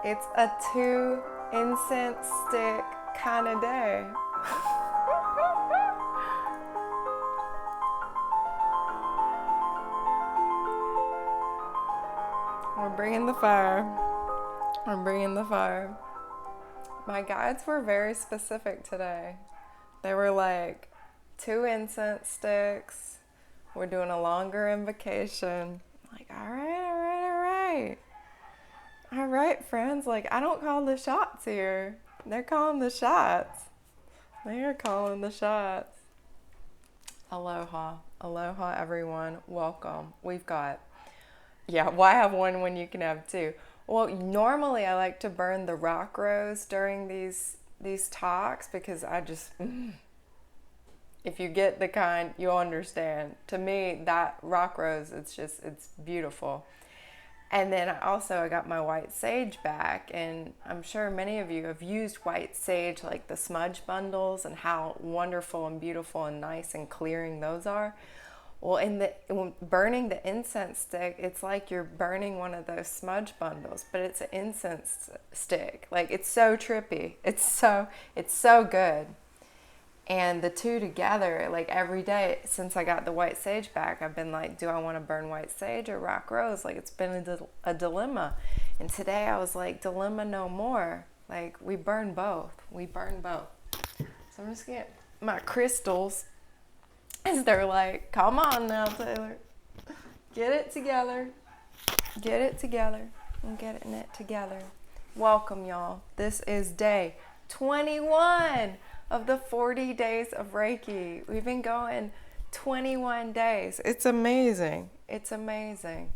It's a 2 incense stick kind of day. We're bringing the fire. We're bringing the fire. My guides were very specific today. They were like, 2 incense sticks. We're doing a longer invocation. I'm like, all right. All right, friends. Like, I don't call the shots here. They're calling the shots. They are calling the shots. Aloha. Aloha, everyone. Welcome. We've got, why have one when you can have two? Well, normally I like to burn the rock rose during these talks because I just, if you get the kind, you'll understand. To me, that rock rose, it's beautiful. And then I got my white sage back, and I'm sure many of you have used white sage, like the smudge bundles, and how wonderful and beautiful and nice and clearing those are. Well, when burning the incense stick, it's like you're burning one of those smudge bundles, but it's an incense stick. Like, it's so trippy. It's so good. And the two together, like every day since I got the white sage back, I've been like, do I want to burn white sage or rock rose? Like, it's been a dilemma. And today I was like, dilemma no more. Like, we burn both. We burn both. So I'm just getting my crystals. As they're like, come on now, Taylor. Get it together. Get it together. I'm getting it together. Welcome, y'all. This is day 21 of the 40 days of Reiki. We've been going 21 days. It's amazing. It's amazing.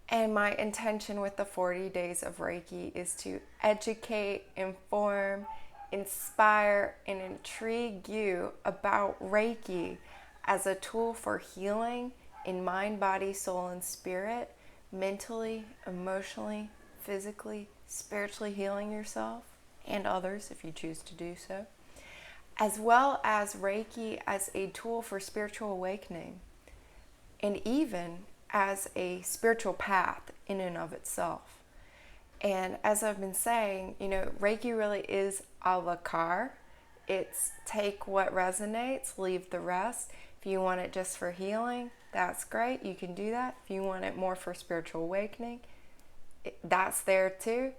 And my intention with the 40 days of Reiki is to educate, inform, inspire, and intrigue you about Reiki as a tool for healing in mind, body, soul, and spirit, mentally, emotionally, physically, spiritually healing yourself and others if you choose to do so, as well as Reiki as a tool for spiritual awakening, and even as a spiritual path in and of itself. And as I've been saying, Reiki really is a la carte. It's take what resonates, leave the rest. If you want it just for healing, that's great. You can do that. If you want it more for spiritual awakening, that's there too.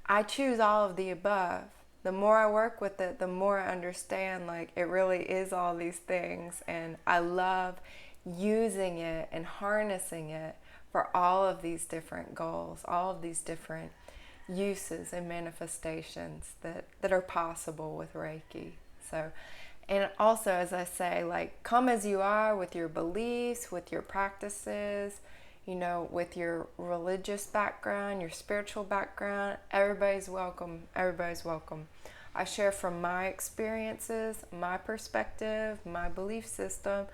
I choose all of the above. The more I work with it, the more I understand, like, it really is all these things. And I love using it and harnessing it for all of these different goals, all of these different uses and manifestations that are possible with Reiki. So, and also, as I say, like, come as you are with your beliefs, with your practices, with your religious background, your spiritual background. Everybody's welcome. Everybody's welcome. I share from my experiences, my perspective, my belief system,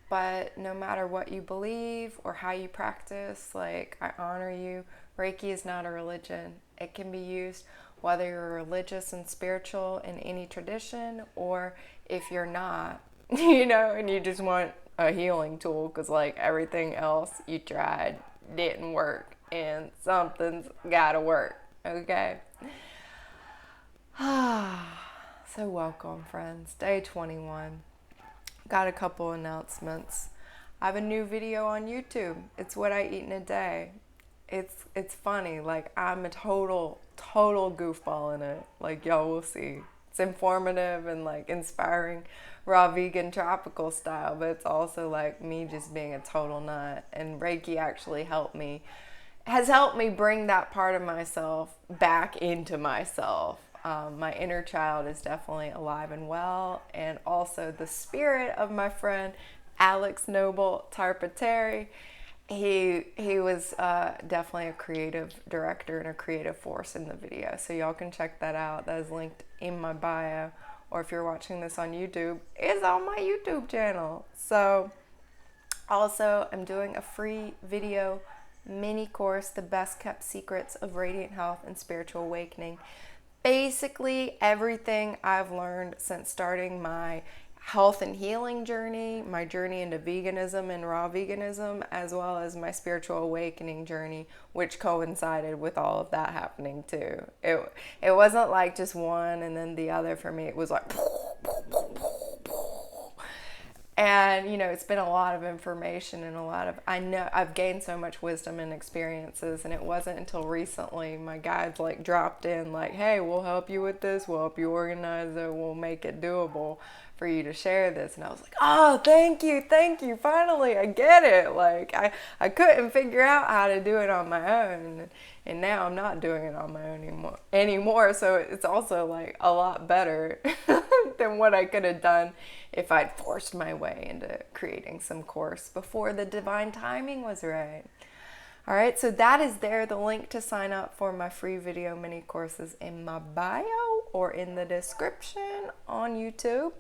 but no matter what you believe or how you practice, like, I honor you. Reiki is not a religion. It can be used whether you're religious and spiritual in any tradition, or if you're not, and you just want a healing tool because, like, everything else you tried didn't work, and something's gotta work, okay? So welcome, friends. Day 21. Got a couple announcements. I have a new video on YouTube. It's what I eat in a day. It's funny. Like, I'm a total goofball in it. Like, y'all will see. It's informative and, like, inspiring, raw vegan tropical style, but it's also like me just being a total nut. And Reiki actually has helped me bring that part of myself back into myself. My inner child is definitely alive and well, and also the spirit of my friend Alex Noble Tarpateri. He was definitely a creative director and a creative force in the video, so y'all can check that out. That is linked in my bio, or if you're watching this on YouTube, it's on my YouTube channel. So also, I'm doing a free video mini course, The Best Kept Secrets of Radiant Health and Spiritual Awakening. Basically everything I've learned since starting my health and healing journey, my journey into veganism and raw veganism, as well as my spiritual awakening journey, which coincided with all of that happening too. It wasn't like just one and then the other for me. It was like, and it's been a lot of information and I know I've gained so much wisdom and experiences, and it wasn't until recently my guides like dropped in like, hey, we'll help you with this, we'll help you organize it, we'll make it doable for you to share this. And I was like, oh, thank you, finally I get it. Like I couldn't figure out how to do it on my own, and now I'm not doing it on my own anymore. So it's also like a lot better than what I could have done if I'd forced my way into creating some course before the divine timing was right. All right, so that is there. The link to sign up for my free video mini courses in my bio or in the description on YouTube.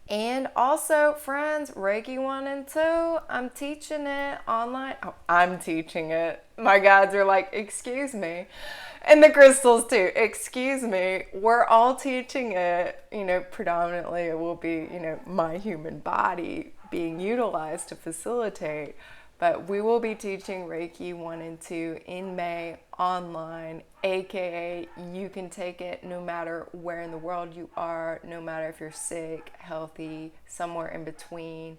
And also, friends, Reiki 1 and 2, I'm teaching it online. Oh, I'm teaching it. My guides are like, excuse me. And the crystals too, excuse me. We're all teaching it. Predominantly it will be, my human body being utilized to facilitate. But we will be teaching Reiki 1 and 2 in May online, aka you can take it no matter where in the world you are, no matter if you're sick, healthy, somewhere in between,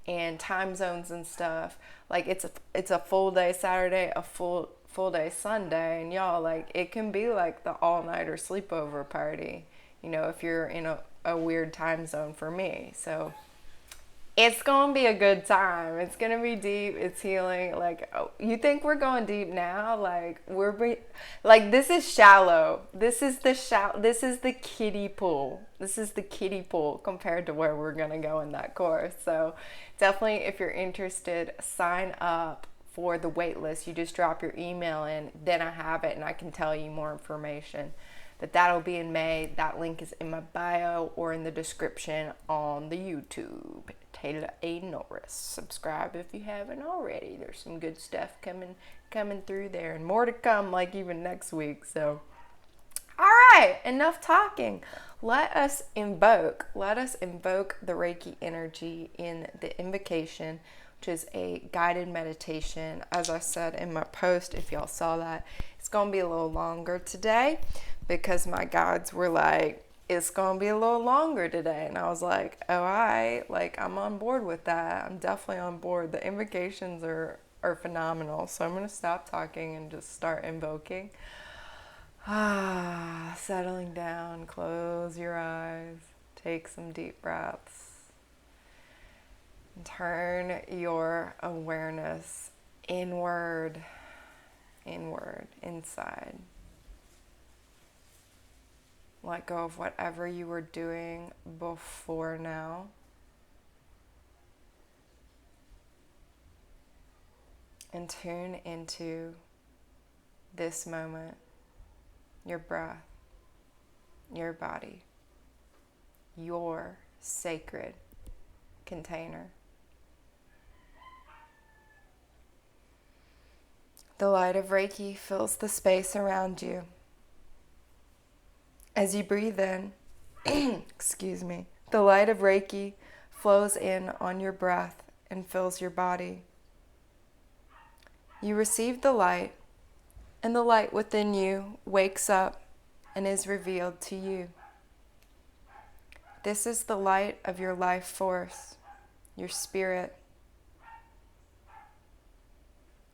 and time zones and stuff. Like it's a full day Saturday, a full day Sunday, and y'all, like it can be like the all-nighter sleepover party, if you're in a weird time zone for me. So it's gonna be a good time. It's gonna be deep. It's healing. Like, oh, you think we're going deep now? Like this is shallow. This is the kiddie pool. This is the kiddie pool compared to where we're gonna go in that course. So definitely, if you're interested, sign up for the wait list. You just drop your email in, then I have it and I can tell you more information. But that'll be in May. That link is in my bio or in the description on the YouTube. Taylor A. Norris. Subscribe if you haven't already. There's some good stuff coming through there, and more to come, like even next week. So, all right, enough talking. Let us invoke the Reiki energy in the invocation, which is a guided meditation. As I said in my post, if y'all saw that, it's gonna be a little longer today because my guides were like, it's gonna be a little longer today, and I was like, oh, I'm on board with that. I'm definitely on board. The invocations are phenomenal, so I'm gonna stop talking and just start invoking. Settling down. Close your eyes, take some deep breaths, and turn your awareness inward, inside. Let go of whatever you were doing before now. And tune into this moment, your breath, your body, your sacred container. The light of Reiki fills the space around you. As you breathe in, excuse me, the light of Reiki flows in on your breath and fills your body. You receive the light, and the light within you wakes up and is revealed to you. This is the light of your life force, your spirit.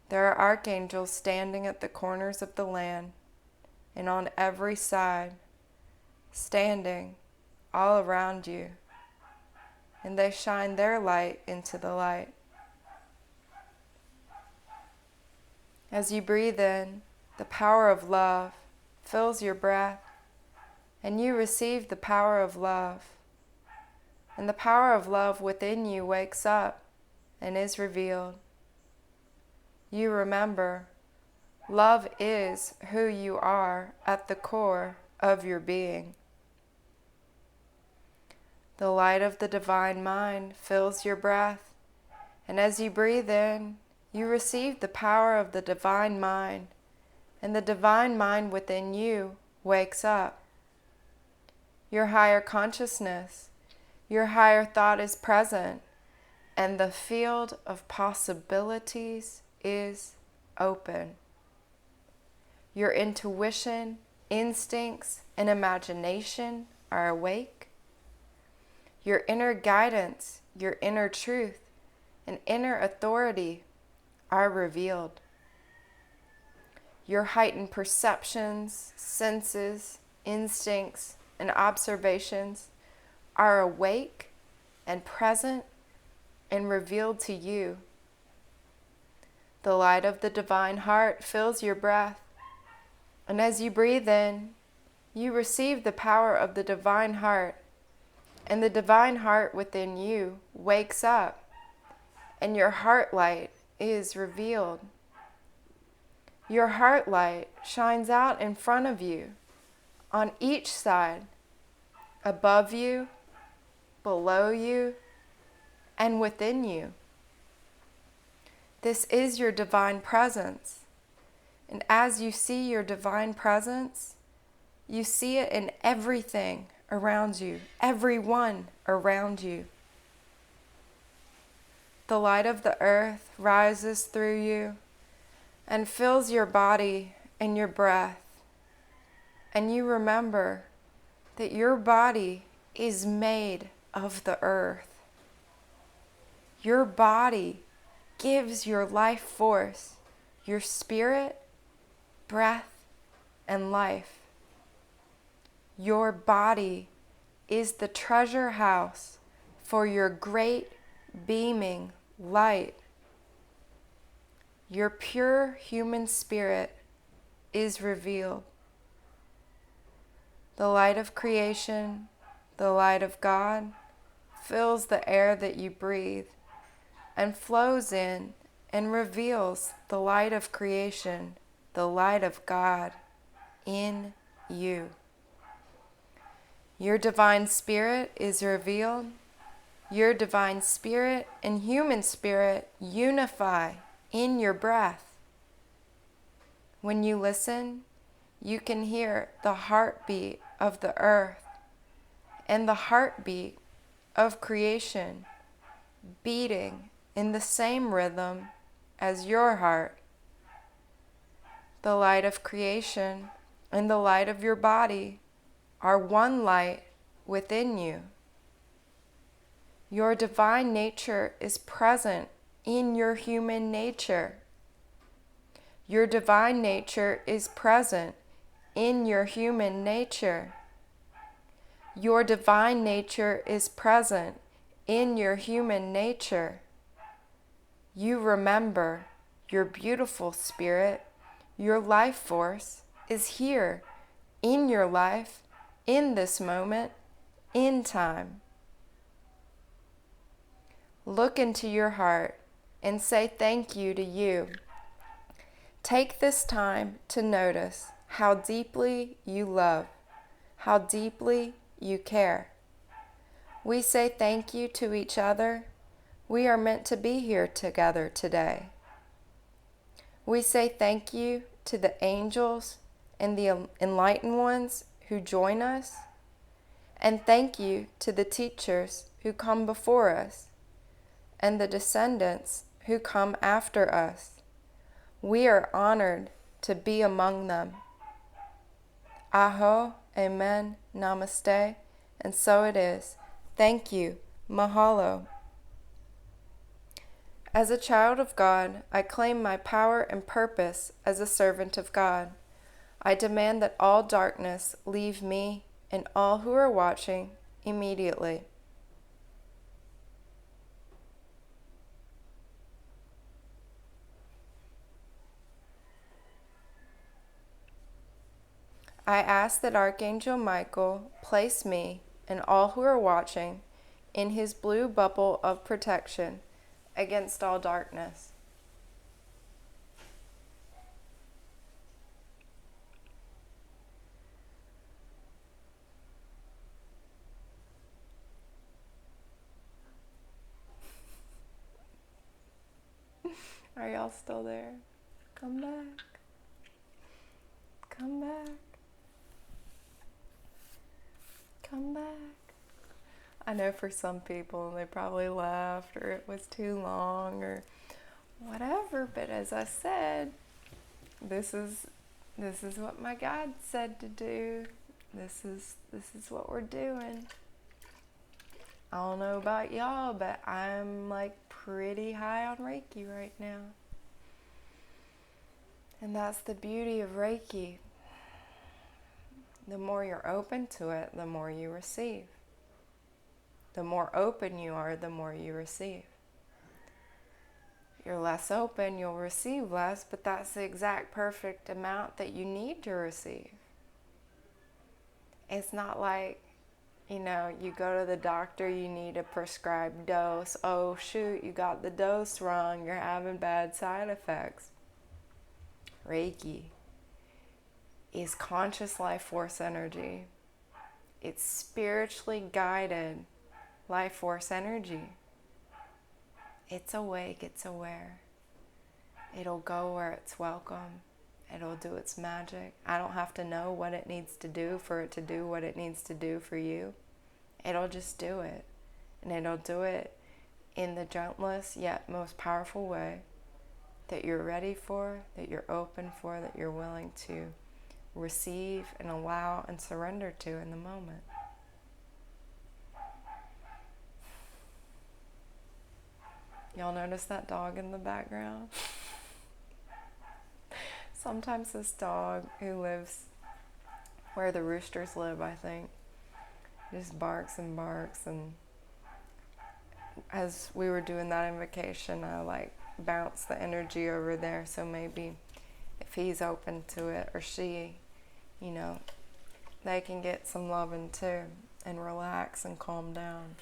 There are archangels standing at the corners of the land and on every side, standing all around you, and they shine their light into the light. As you breathe in, the power of love fills your breath, and you receive the power of love. And the power of love within you wakes up and is revealed. You remember, love is who you are at the core of your being. The light of the divine mind fills your breath, and as you breathe in, you receive the power of the divine mind, and the divine mind within you wakes up. Your higher consciousness Your higher thought is present, and the field of possibilities is open. Your intuition, instincts, and imagination are awake. Your inner guidance, your inner truth, and inner authority are revealed. Your heightened perceptions, senses, instincts, and observations are awake and present and revealed to you. The light of the divine heart fills your breath, and as you breathe in, you receive the power of the divine heart, and the divine heart within you wakes up, and your heart light is revealed. Your heart light shines out in front of you, on each side, above you, below you, and within you. This is your divine presence. And as you see your divine presence, you see it in everything around you, everyone around you. The light of the earth rises through you and fills your body and your breath. And you remember that your body is made of the earth. Your body gives your life force, your spirit, breath, and life. Your body is the treasure house for your great beaming light. Your pure human spirit is revealed. The light of creation, the light of God, fills the air that you breathe and flows in and reveals the light of creation, the light of God in you. Your divine spirit is revealed. Your divine spirit and human spirit unify in your breath. When you listen, you can hear the heartbeat of the earth and the heartbeat of creation beating in the same rhythm as your heart. The light of creation and the light of your body are one light within you. Your divine nature is present in your human nature. Your divine nature is present in your human nature. Your divine nature is present in your human nature. You remember your beautiful spirit, your life force is here in your life, in this moment, in time. Look into your heart and say thank you to you. Take this time to notice how deeply you love, how deeply you care. We say thank you to each other. We are meant to be here together today. We say thank you to the angels and the enlightened ones who join us, and thank you to the teachers who come before us and the descendants who come after us. We are honored to be among them. Aho, amen, namaste, and so it is. Thank you, mahalo. As a child of God, I claim my power and purpose as a servant of God. I demand that all darkness leave me and all who are watching immediately. I ask that Archangel Michael place me and all who are watching in his blue bubble of protection against all darkness. Are y'all still there? Come back. Come back. Come back. I know for some people they probably left or it was too long or whatever, but as I said, this is what my God said to do. This is what we're doing. I don't know about y'all, but I'm like pretty high on Reiki right now. And that's the beauty of Reiki. The more you're open to it, the more you receive. The more open you are, the more you receive. If you're less open, you'll receive less, but that's the exact perfect amount that you need to receive. It's not like, you go to the doctor, you need a prescribed dose. Oh, shoot, you got the dose wrong. You're having bad side effects. Reiki is conscious life force energy. It's spiritually guided life force energy. It's awake, it's aware. It'll go where it's welcome. It'll do its magic. I don't have to know what it needs to do for it to do what it needs to do for you. It'll just do it. And it'll do it in the gentlest yet most powerful way that you're ready for, that you're open for, that you're willing to receive and allow and surrender to in the moment. Y'all notice that dog in the background? Sometimes this dog who lives where the roosters live, I think, just barks and barks. And as we were doing that invocation, I bounced the energy over there. So maybe if he's open to it or she, they can get some loving too and relax and calm down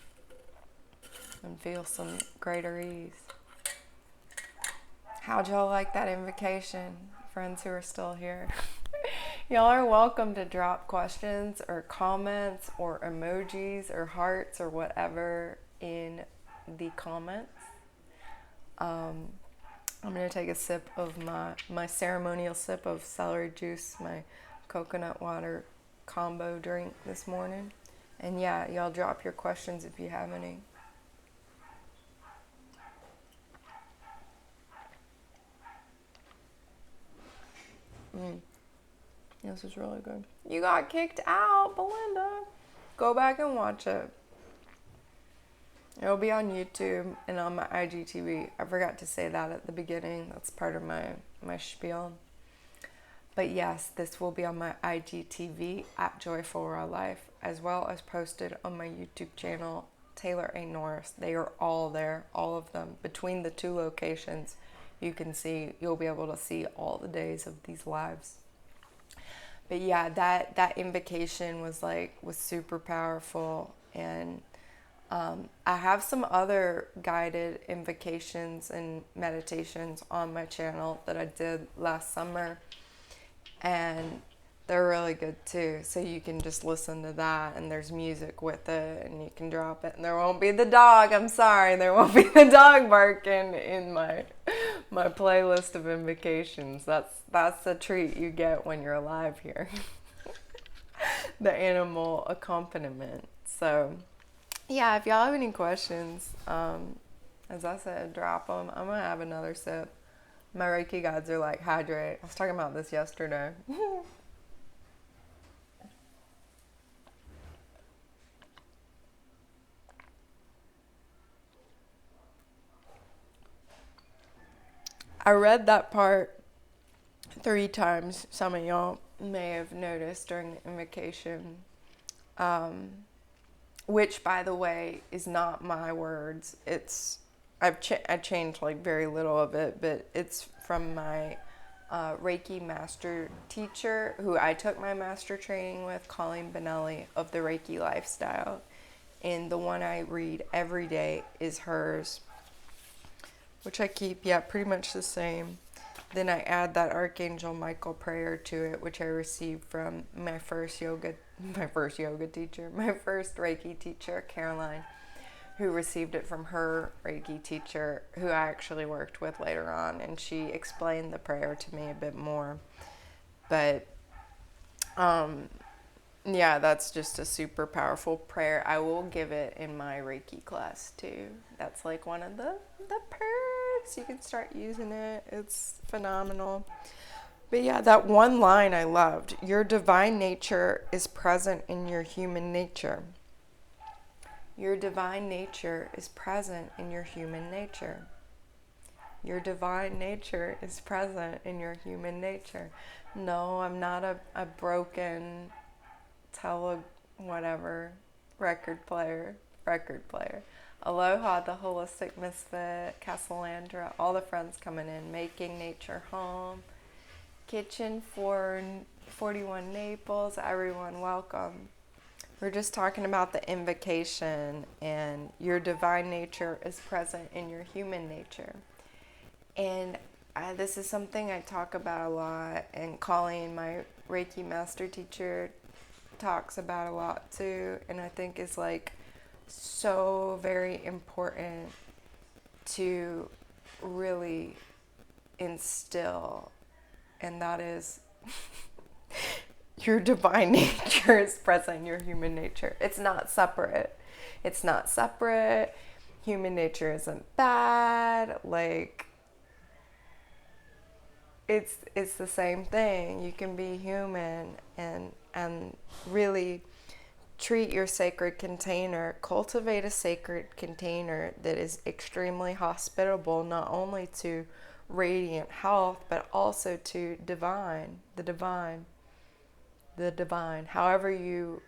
and feel some greater ease. How'd y'all like that invocation, friends who are still here? Y'all are welcome to drop questions or comments or emojis or hearts or whatever in the comments. I'm going to take a sip of my ceremonial sip of celery juice, my coconut water combo drink this morning. And yeah, y'all drop your questions if you have any. This is really good. You got kicked out, Belinda. Go back and watch it. It'll be on YouTube and on my IGTV. I forgot to say that at the beginning. That's part of my spiel. But yes, this will be on my IGTV at Joyful Raw Life, as well as posted on my YouTube channel, Taylor A. Norris. They are all there, all of them. Between the two locations, you'll be able to see all the days of these lives. But yeah, that invocation was super powerful. And I have some other guided invocations and meditations on my channel that I did last summer. And they're really good too. So you can just listen to that, and there's music with it, and you can drop it. And there won't be the dog. I'm sorry, there won't be the dog barking in my playlist of invocations. That's the treat you get when you're alive here. The animal accompaniment. So yeah, if y'all have any questions, as I said, drop them. I'm gonna have another sip. My Reiki gods are like, hydrate. I was talking about this yesterday. I read that part 3 times. Some of y'all may have noticed during the invocation, which, by the way, is not my words. I changed very little of it, but it's from my Reiki master teacher, who I took my master training with, Colleen Benelli, of the Reiki Lifestyle. And the one I read every day is hers, which I keep, pretty much the same. Then I add that Archangel Michael prayer to it, which I received from my first Reiki teacher, Caroline, who received it from her Reiki teacher, who I actually worked with later on, and she explained the prayer to me a bit more. But Yeah, that's just a super powerful prayer. I will give it in my Reiki class too. That's like one of the perks. You can start using it. It's phenomenal. But yeah, that one line I loved. Your divine nature is present in your human nature. Your divine nature is present in your human nature. Your divine nature is present in your human nature. No, I'm not a broken whatever record player. Aloha, the holistic misfit, Casalandra, all the friends coming in, making nature home, kitchen for 41 Naples, everyone welcome. We're just talking about the invocation, and your divine nature is present in your human nature. And this is something I talk about a lot, and Colleen, my Reiki master teacher, talks about a lot too, and I think is like so very important to really instill, and that is your divine nature is present in your human nature. It's not separate. It's not separate. Human nature isn't bad. Like, it's the same thing. You can be human and really treat your sacred container, cultivate a sacred container that is extremely hospitable, not only to radiant health, but also to the divine, however you,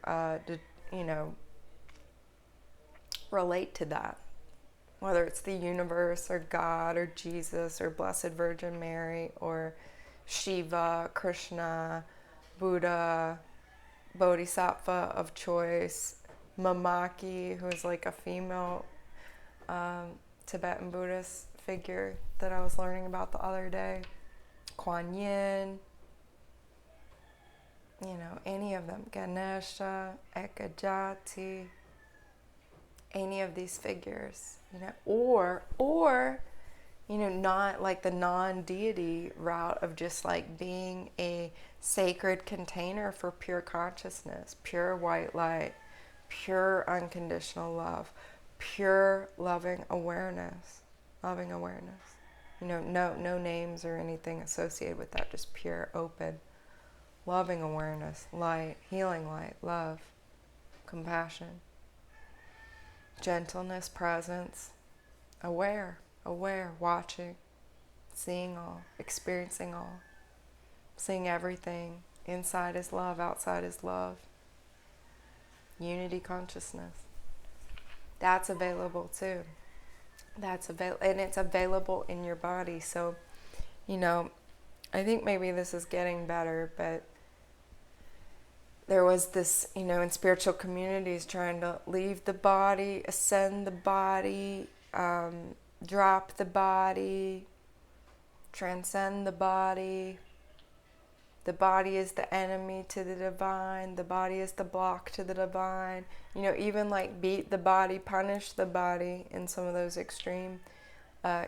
relate to that. Whether it's the universe or God or Jesus or Blessed Virgin Mary or Shiva, Krishna, Buddha, Bodhisattva of choice, Mamaki, who is like a female Tibetan Buddhist figure that I was learning about the other day, Kuan Yin, any of them, Ganesha, Ekajati, any of these figures, or not like the non-deity route of just like being a sacred container for pure consciousness, pure white light, pure unconditional love, pure loving awareness. No names or anything associated with that, just pure open loving awareness, light, healing light, love, compassion, gentleness, presence, aware, watching, seeing all, experiencing all, seeing everything. Inside is love, outside is love. Unity consciousness. That's available too. And it's available in your body. So, I think maybe this is getting better, but there was this, in spiritual communities trying to leave the body, ascend the body, drop the body, transcend the body. The body is the enemy to the divine. The body is the block to the divine. Even like beat the body, punish the body in some of those extreme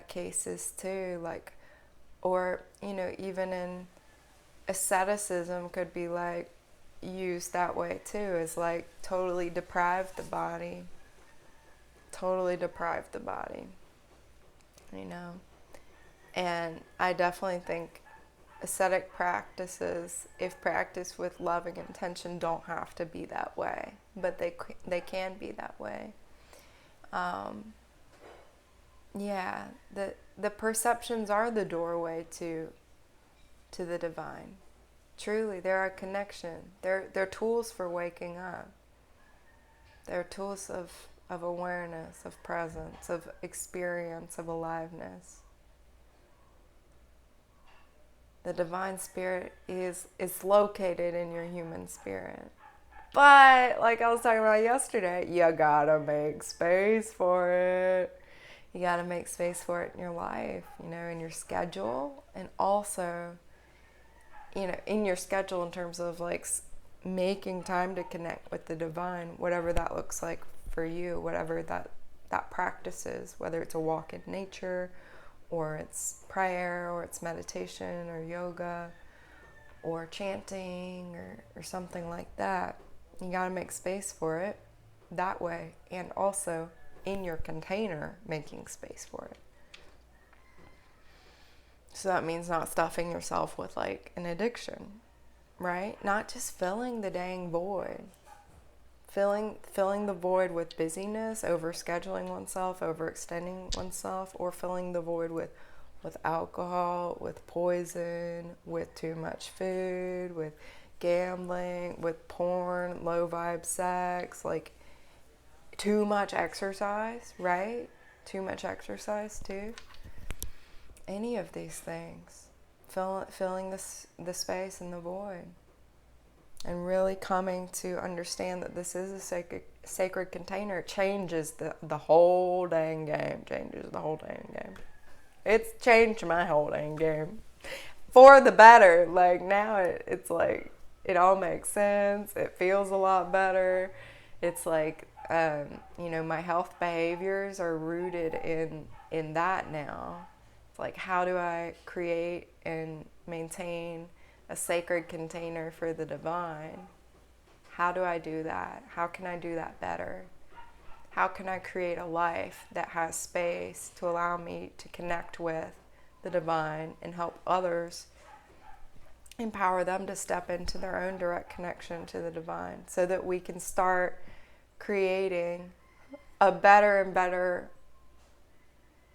cases too. Like, or, even in asceticism could be like used that way too, is like totally deprive the body. And I definitely think ascetic practices, if practiced with loving intention, don't have to be that way, but they can be that way. The perceptions are the doorway to the divine. Truly, they're a connection. They're tools for waking up. They're tools of awareness, of presence, of experience, of aliveness. The divine spirit is located in your human spirit. But, like I was talking about yesterday, you gotta make space for it. You gotta make space for it in your life, in your schedule, and also, in your schedule in terms of like making time to connect with the divine, whatever that looks like for you, whatever that practice is, whether it's a walk in nature, or it's prayer, or it's meditation, or yoga, or chanting, or something like that. You got to make space for it that way, and also in your container making space for it. So that means not stuffing yourself with like an addiction, right? Not just filling the dang void. Filling the void with busyness, overscheduling oneself, overextending oneself, or filling the void with alcohol, with poison, with too much food, with gambling, with porn, low vibe sex, like too much exercise, right? Too much exercise too. Any of these things. Filling the space and the void. And really coming to understand that this is a sacred container. It changes the whole dang game. Changes the whole dang game. It's changed my whole dang game. For the better. Like now it's like, it all makes sense. It feels a lot better. It's like, my health behaviors are rooted in that now. It's like, how do I create and maintain a sacred container for the divine? How do I do that? How can I do that better? How can I create a life that has space to allow me to connect with the divine and help others, empower them to step into their own direct connection to the divine, so that we can start creating a better and better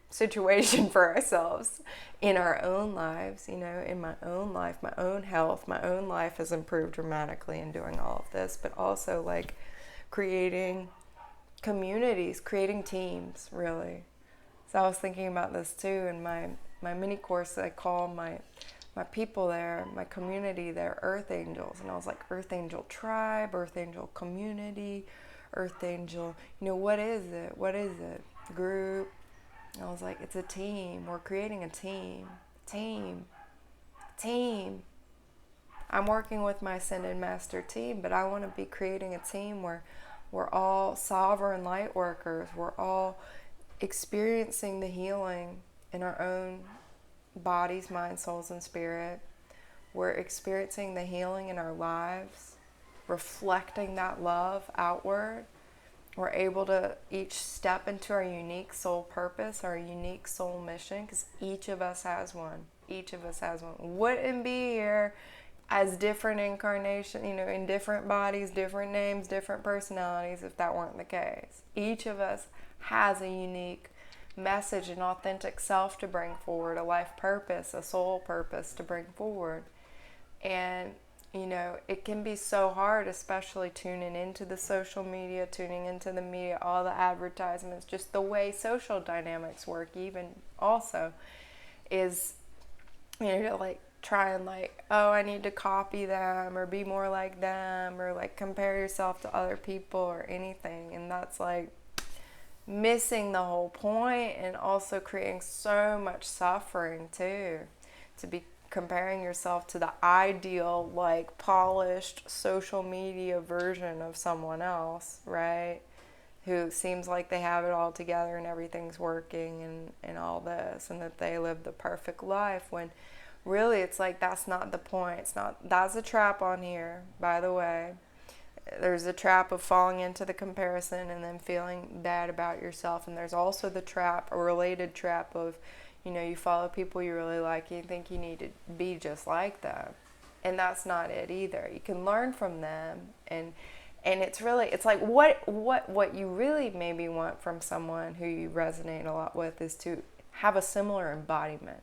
situation for ourselves in our own lives. In my own life, my own health, my own life has improved dramatically in doing all of this, but also like creating communities, creating teams, really. So I was thinking about this too in my mini course. I call my people there, my community there, Earth Angels. And I was like, Earth Angel Tribe, Earth Angel Community, Earth Angel, what is it? What is it? Group. And I was like, it's a team. We're creating a team. Team. I'm working with my Ascended Master team, but I want to be creating a team where we're all sovereign light workers. We're all experiencing the healing in our own bodies, minds, souls, and spirit. We're experiencing the healing in our lives, reflecting that love outward. We're able to each step into our unique soul purpose, our unique soul mission, because each of us has one. Each of us has one. Wouldn't be here as different incarnations, in different bodies, different names, different personalities, if that weren't the case. Each of us has a unique message, an authentic self to bring forward, a life purpose, a soul purpose to bring forward. And it can be so hard, especially tuning into the social media, tuning into the media, all the advertisements, just the way social dynamics work even also is, like try and like, oh, I need to copy them or be more like them, or like compare yourself to other people or anything. And that's like missing the whole point, and also creating so much suffering too, to be comparing yourself to the ideal, like polished social media version of someone else, right? Who seems like they have it all together and everything's working and all this, and that they live the perfect life, when really it's like that's not the point. That's a trap on here, by the way. There's a trap of falling into the comparison and then feeling bad about yourself, and there's also the trap, a related trap of, you follow people you really like, and you think you need to be just like them. And that's not it either. You can learn from them, and it's like what you really maybe want from someone who you resonate a lot with is to have a similar embodiment.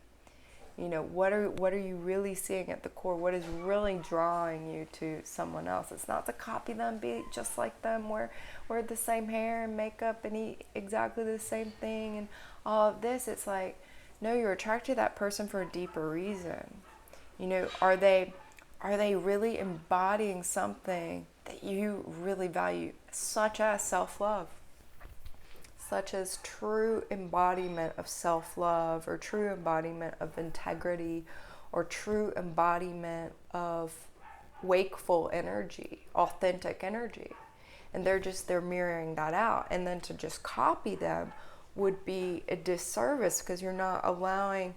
What are you really seeing at the core? What is really drawing you to someone else? It's not to copy them, be just like them, wear the same hair and makeup and eat exactly the same thing and all of this. It's like, no, you're attracted to that person for a deeper reason. Are they really embodying something that you really value, such as self-love, such as true embodiment of self-love, or true embodiment of integrity, or true embodiment of wakeful energy, authentic energy. And they're mirroring that out. And then to just copy them would be a disservice, because you're not allowing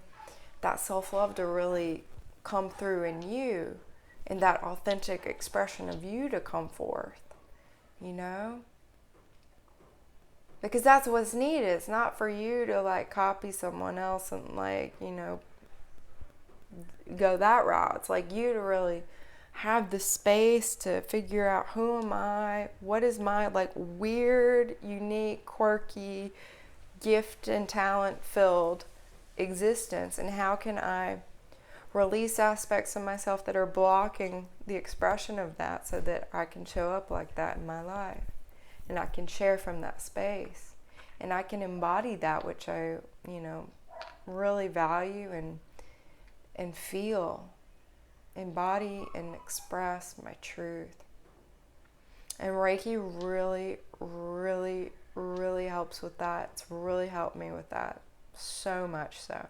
that self-love to really come through in you, and that authentic expression of you to come forth. you know? Because that's what's needed. It's not for you to like copy someone else and like, you know, go that route. It's like you to really have the space to figure out who am I, what is my like weird, unique, quirky, gift and talent filled existence, and how can I release aspects of myself that are blocking the expression of that so that I can show up like that in my life, and I can share from that space, and I can embody that which I, you know, really value and feel, embody and express my truth. And Reiki really, really, really helps with that. It's really helped me with that. So much so.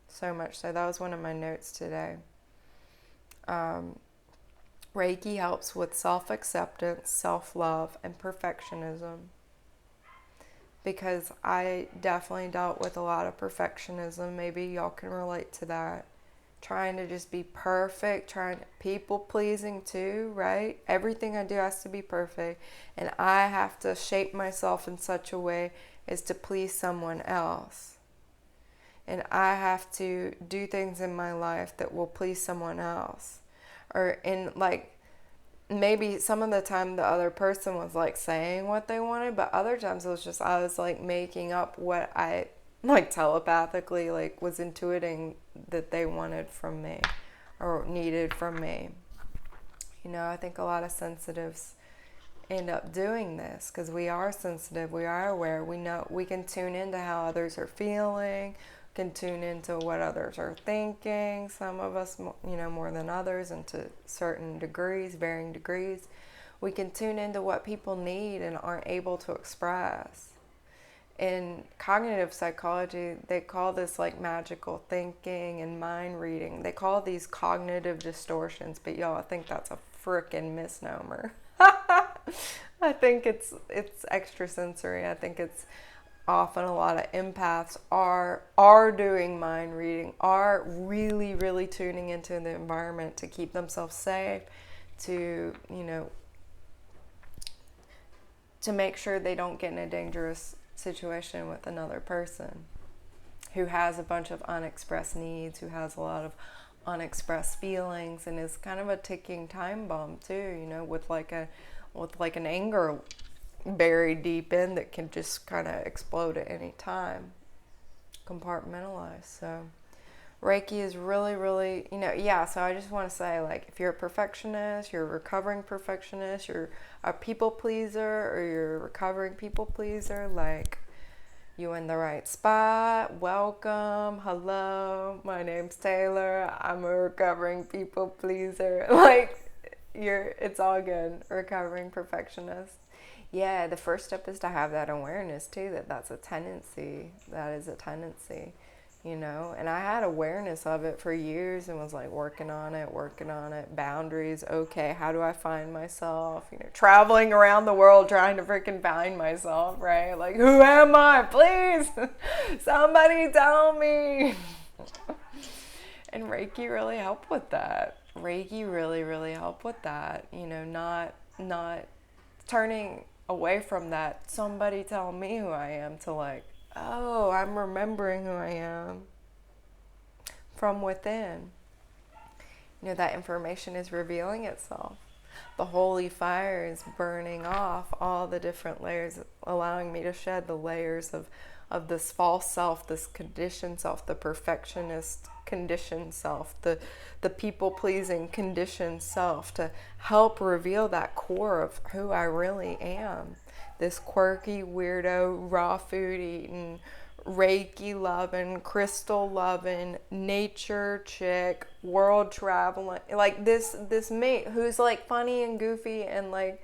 So much so. That was one of my notes today. Reiki helps with self-acceptance, self-love, and perfectionism. Because I definitely dealt with a lot of perfectionism. Maybe y'all can relate to that. Trying to just be perfect, people pleasing too, right? Everything I do has to be perfect, and I have to shape myself in such a way as to please someone else. And I have to do things in my life that will please someone else. Or in like, maybe some of the time the other person was like saying what they wanted, but other times it was just, I was like making up what I like telepathically like was intuiting that they wanted from me or needed from me. You know, I think a lot of sensitives end up doing this because we are sensitive, we are aware, we know, we can tune into how others are feeling, can tune into what others are thinking, some of us, you know, more than others, and to certain degrees, varying degrees. We can tune into what people need and aren't able to express. In cognitive psychology, they call this like magical thinking and mind reading. They call these cognitive distortions, but y'all, I think that's a frickin' misnomer. I think it's extrasensory. I think it's often a lot of empaths are doing mind reading, are really, really tuning into the environment to keep themselves safe, to, you know, to make sure they don't get in a dangerous situation with another person who has a bunch of unexpressed needs, who has a lot of unexpressed feelings, and is kind of a ticking time bomb too, you know, with like an anger buried deep in that can just kind of explode at any time, compartmentalized. So Reiki is really, really, you know, yeah, so I just want to say, like, if you're a perfectionist, you're a recovering perfectionist, you're a people pleaser, or you're a recovering people pleaser, like, you in the right spot. Welcome. Hello. My name's Taylor. I'm a recovering people pleaser. Like, it's all good. Recovering perfectionist. Yeah, the first step is to have that awareness too, that's a tendency. That is a tendency, you know. And I had awareness of it for years and was like working on it. Boundaries. Okay, how do I find myself? You know, traveling around the world trying to freaking find myself, right? Like, who am I? Please, somebody tell me. And Reiki really helped with that. Reiki really, really helped with that. You know, not turning away from that, somebody tell me who I am, to like, oh, I'm remembering who I am from within. You know, that information is revealing itself. The holy fire is burning off all the different layers, allowing me to shed the layers of this false self, this conditioned self, the perfectionist conditioned self, the people-pleasing conditioned self, to help reveal that core of who I really am. This quirky, weirdo, raw food eating, Reiki loving, crystal loving, nature chick, world traveling, like this mate who's like funny and goofy and like,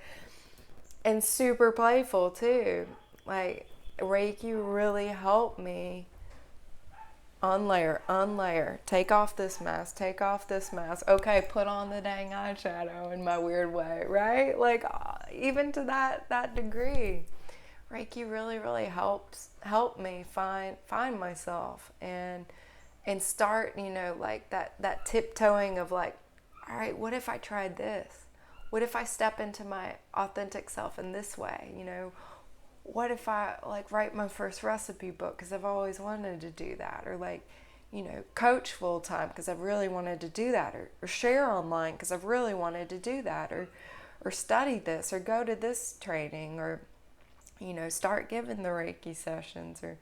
and super playful too. Like, Reiki really helped me unlayer, take off this mask, okay, put on the dang eyeshadow in my weird way, right? Like, even to that degree, Reiki really, really helped me find myself and start, you know, like that tiptoeing of like, all right, what if I tried this? what if I step into my authentic self in this way? You know, what if I like write my first recipe book because I've always wanted to do that, or like, you know, coach full time because I've really wanted to do that, or share online because I've really wanted to do that, or study this, or go to this training, or, you know, start giving the Reiki sessions, or,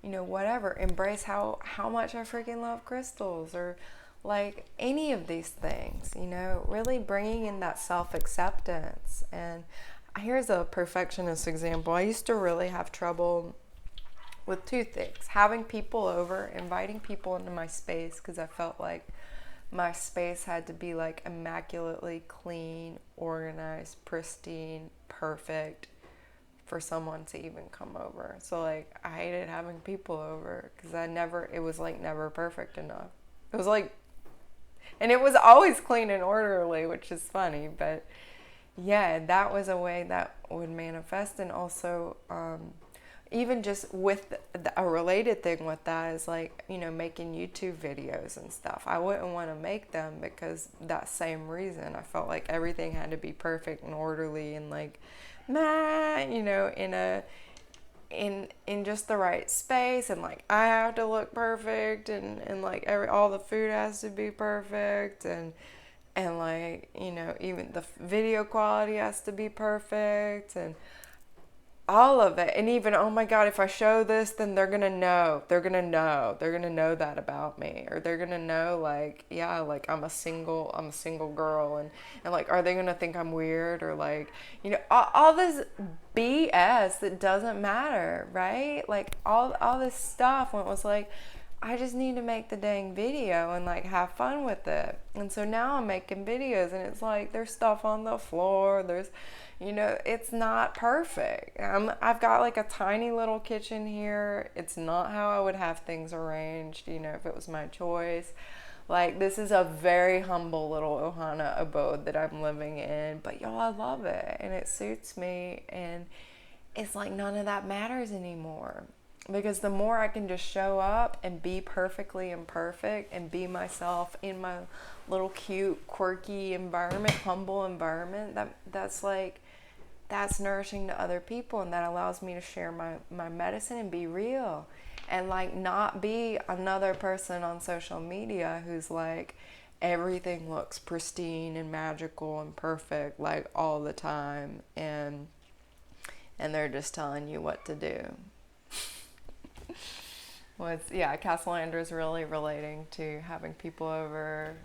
you know, whatever. Embrace how much I freaking love crystals, or like any of these things, you know, really bringing in that self-acceptance. And here's a perfectionist example. I used to really have trouble with two things: having people over, inviting people into my space, because I felt like my space had to be like immaculately clean, organized, pristine, perfect for someone to even come over. So like I hated having people over because it was like never perfect enough. It was like, and it was always clean and orderly, which is funny, but yeah, that was a way that would manifest. And also, even just with a related thing with that is like, you know, making YouTube videos and stuff. I wouldn't want to make them because that same reason. I felt like everything had to be perfect and orderly and like, you know, in just the right space, and like I have to look perfect, and like all the food has to be perfect, and like, you know, even the video quality has to be perfect, and all of it. And even, oh my God, if I show this, then they're gonna know that about me, or they're gonna know, like, yeah, like I'm a single girl, and like, are they gonna think I'm weird, or like, you know, all this BS that doesn't matter, right? Like all this stuff when it was like, I just need to make the dang video and like have fun with it. And so now I'm making videos, and it's like there's stuff on the floor, there's, you know, it's not perfect. I've got like a tiny little kitchen here. It's not how I would have things arranged, you know, if it was my choice. Like, this is a very humble little Ohana abode that I'm living in, but y'all, I love it, and it suits me, and it's like none of that matters anymore. Because the more I can just show up and be perfectly imperfect and be myself in my little cute, quirky environment, humble environment, that's nourishing to other people, and that allows me to share my medicine and be real, and like not be another person on social media who's like everything looks pristine and magical and perfect like all the time, and they're just telling you what to do. Castellandra's really relating to having people over.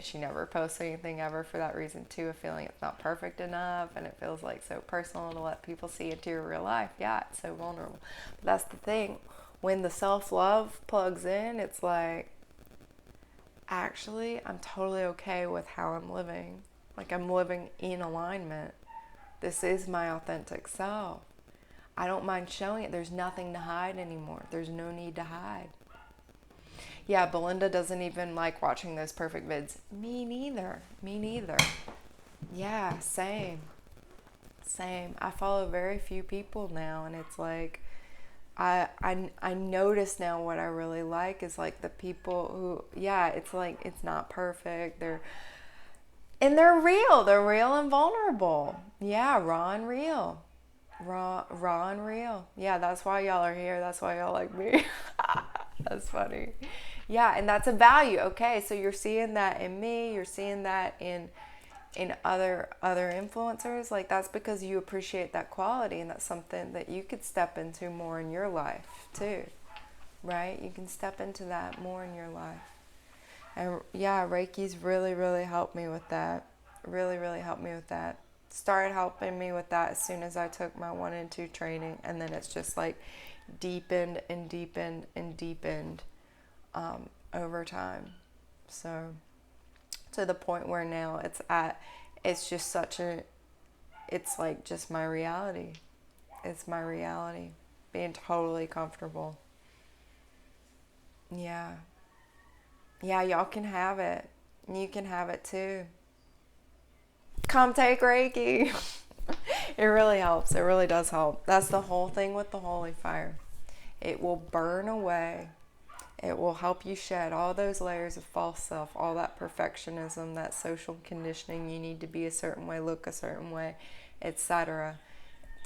She never posts anything ever for that reason too, of feeling it's not perfect enough, and it feels like so personal to let people see into your real life. Yeah, it's so vulnerable. But that's the thing. When the self-love plugs in, it's like, actually, I'm totally okay with how I'm living. Like, I'm living in alignment. This is my authentic self. I don't mind showing it. There's nothing to hide anymore. There's no need to hide. Yeah, Belinda doesn't even like watching those perfect vids. Me neither. Yeah, same. I follow very few people now, and it's like, I notice now what I really like is like the people who, yeah, it's like, it's not perfect. They're real. They're real and vulnerable. Yeah, raw and real. Raw and real. Yeah, that's why y'all are here. That's why y'all like me. That's funny. Yeah, and that's a value. Okay, so you're seeing that in me. You're seeing that in other influencers. Like, that's because you appreciate that quality, and that's something that you could step into more in your life too, right? You can step into that more in your life. And yeah, Reiki's really, really helped me with that. Really helped me with that. Started helping me with that as soon as I took my 1 and 2 training, and then it's just like deepened and deepened and deepened over time. So to the point where now it's just it's like just my reality. It's my reality. Being totally comfortable. Yeah, y'all can have it. You can have it too. Come take Reiki. It really helps. It really does help. That's the whole thing with the holy fire. It will burn away It will help you shed all those layers of false self, all that perfectionism, that social conditioning, you need to be a certain way, look a certain way, etc.,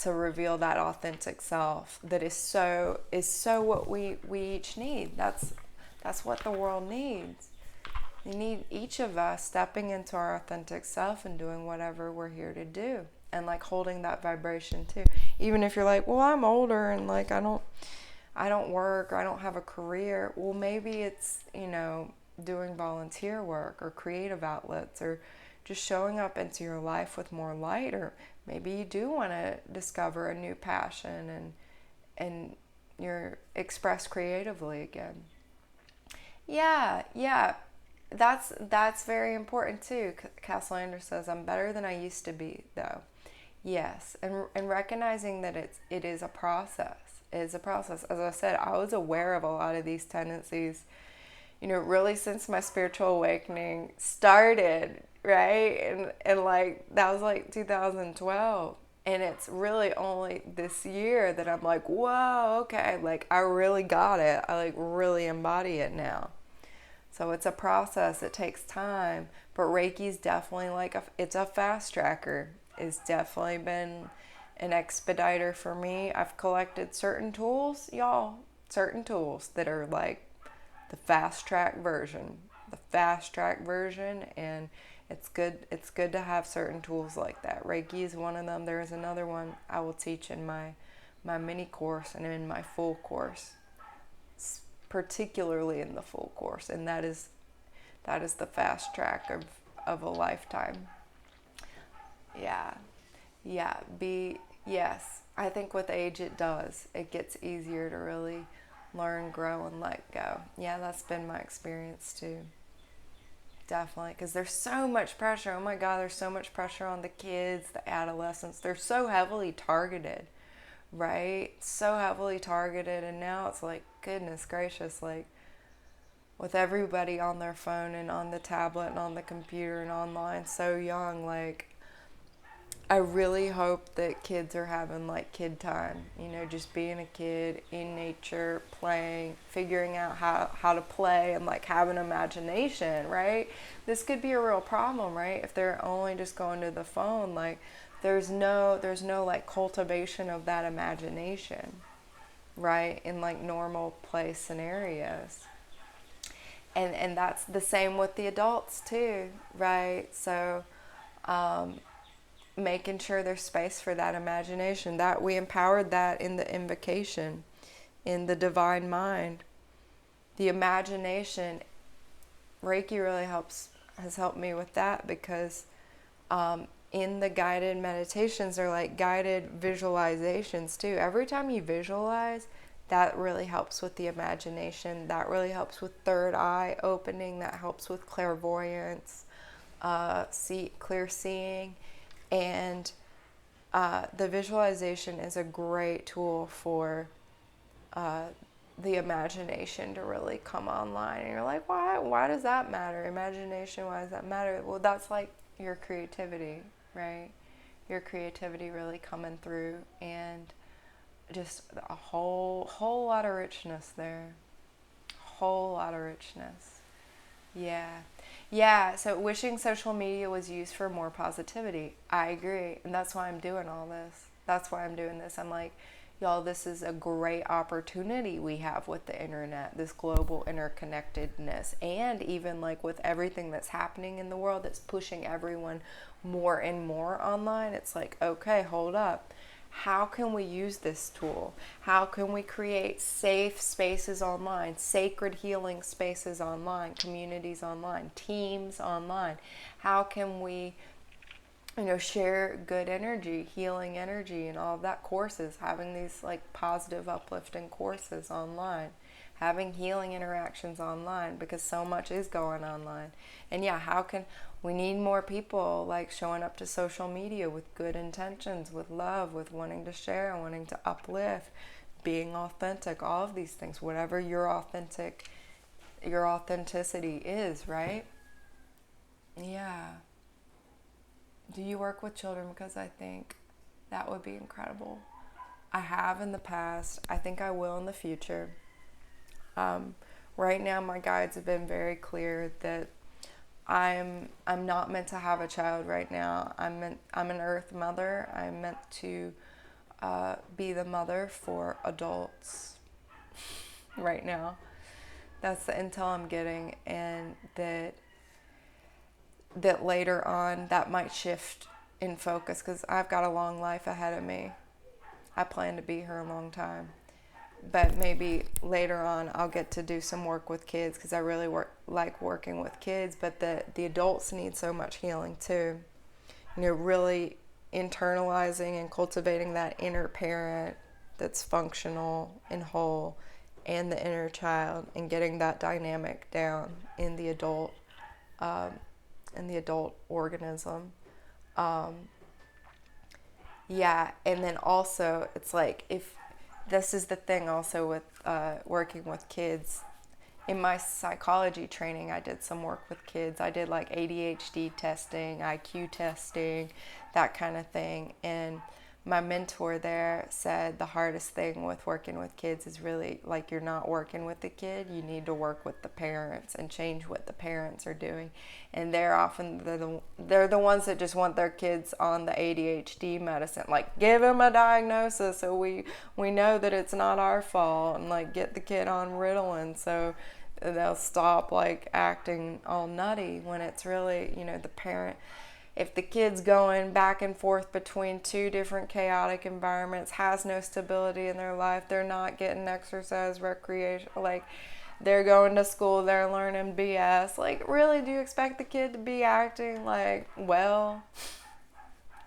to reveal that authentic self that is so what we each need. That's what the world needs. You need each of us stepping into our authentic self and doing whatever we're here to do, and like holding that vibration too. Even if you're like, well, I'm older and like I don't work or I don't have a career. Well, maybe it's, doing volunteer work or creative outlets, or just showing up into your life with more light, or maybe you do want to discover a new passion and you're expressed creatively again. Yeah. That's very important too. Castlander says, I'm better than I used to be, though. Yes, and recognizing that it is a process. It is a process. As I said, I was aware of a lot of these tendencies, really since my spiritual awakening started, right? And like, that was like 2012. And it's really only this year that I'm like, whoa, okay, like I really got it. I like really embody it now. So it's a process. It takes time. But Reiki's definitely it's a fast tracker. It's definitely been an expediter for me. I've collected certain tools, y'all, certain tools that are like the fast track version. The fast track version, and it's good to have certain tools like that. Reiki is one of them. There is another one I will teach in my mini course and in my full course, particularly in the full course, and that is the fast track of a lifetime. Yeah. Yes. I think with age it does. It gets easier to really learn, grow, and let go. Yeah, that's been my experience too. Definitely, because there's so much pressure. Oh my God, there's so much pressure on the kids, the adolescents. They're so heavily targeted, right? So heavily targeted, and now it's like, goodness gracious, like with everybody on their phone and on the tablet and on the computer and online so young, like I really hope that kids are having like kid time, just being a kid in nature, playing, figuring out how to play, and like have an imagination, right? This could be a real problem, right? If they're only just going to the phone, like there's no like cultivation of that imagination, right? In like normal play scenarios. And that's the same with the adults too, right? So making sure there's space for that imagination, that we empowered that in the invocation, in the divine mind. The imagination, Reiki really has helped me with that, because in the guided meditations, they're like guided visualizations too. Every time you visualize, that really helps with the imagination. That really helps with third eye opening. That helps with clairvoyance, clear seeing. And the visualization is a great tool for the imagination to really come online. And you're like, why does that matter? Imagination, why does that matter? Well, that's like your creativity, right? Your creativity really coming through, and just a whole lot of richness there. Whole lot of richness. Yeah, so wishing social media was used for more positivity. I agree. And that's why I'm doing all this. That's why I'm doing this. I'm like, y'all, this is a great opportunity we have with the internet, this global interconnectedness, and even like with everything that's happening in the world that's pushing everyone more and more online. It's like, okay, hold up. How can we use this tool? How can we create safe spaces online, sacred healing spaces online, communities online, teams online? How can we, share good energy, healing energy, and all of that? Courses, having these like positive, uplifting courses online, having healing interactions online, because so much is going online. And yeah, how can we need more people like showing up to social media with good intentions, with love, with wanting to share, wanting to uplift, being authentic, all of these things, whatever your authenticity is, right? Yeah. Do you work with children? Because I think that would be incredible. I have in the past. I think I will in the future. right now my guides have been very clear that I'm not meant to have a child right now. I'm an earth mother. I'm meant to be the mother for adults right now. That's the intel I'm getting, and that later on that might shift in focus, because I've got a long life ahead of me. I plan to be here a long time, but maybe later on I'll get to do some work with kids, because I really like working with kids, but the adults need so much healing too. Really internalizing and cultivating that inner parent that's functional and whole, and the inner child, and getting that dynamic down in the adult organism. Yeah, and then also it's like, if this is the thing also with working with kids. In my psychology training, I did some work with kids. I did like ADHD testing, IQ testing, that kind of thing. And my mentor there said the hardest thing with working with kids is really like, you're not working with the kid, you need to work with the parents and change what the parents are doing. And they're the ones that just want their kids on the ADHD medicine, like give them a diagnosis so we know that it's not our fault, and like get the kid on Ritalin so they'll stop like acting all nutty, when it's really, the parent. If the kid's going back and forth between two different chaotic environments, has no stability in their life, they're not getting exercise, recreation, like they're going to school, they're learning BS. Like, really, do you expect the kid to be acting like, well?